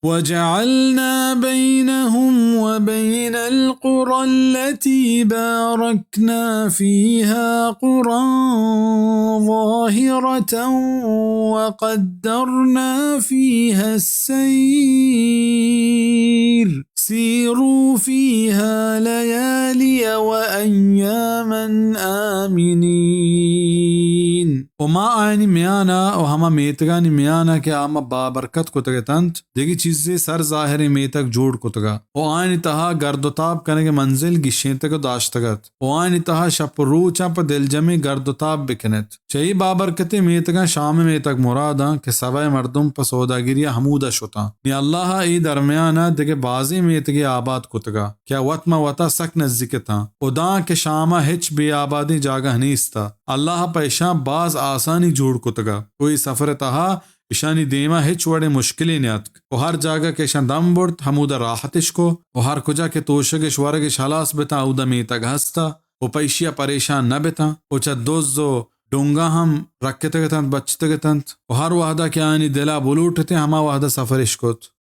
وجعلنا بينهم وبين القرى التي باركنا فيها قرى ظاهرة وقدرنا فيها السير سيروا فيها ليالي وأياما آمنين. وما آئینی میانا و ہما میتگانی میانا کہ آما بابرکت کتگے تنت دیگی چیزیں سر ظاہر میتک جوڑ کتگا و آئینی تہا گرد و تاب کرنے کے منزل گشیں تک داشتگت و آئینی تہا شپ روچا پا دل جمع گرد و تاب بکنت چاہی بابرکت میتگا شام میتک مرادا کہ سوائے مردم پا سوداگیری حمودہ شتا نی اللہ ای درمیانا دیگے بازی میتگی آباد کتگا کیا وطما وطا سک نزدیکتا و داں کہ شاما ہچ بے آبادی جاگہ نیستا اللہ پیشاں باز آسانی جوڑ کتگا کوئی سفر تہا اشانی دیما ہچ وڑے مشکلی نیت و ہر جاگہ کے شان دم برد ہمودا راحتش کو و ہر کجا کے توشگش ورگش حلاس بتا اودا میتگ ہستا و پیشیا پریشان نہ بتا و چا دوزو ڈونگا ہم رکھتے گتنت بچتے گتنت و ہر وحدہ کے آنی دلا بلوٹتے ہما وحدہ سفرش کت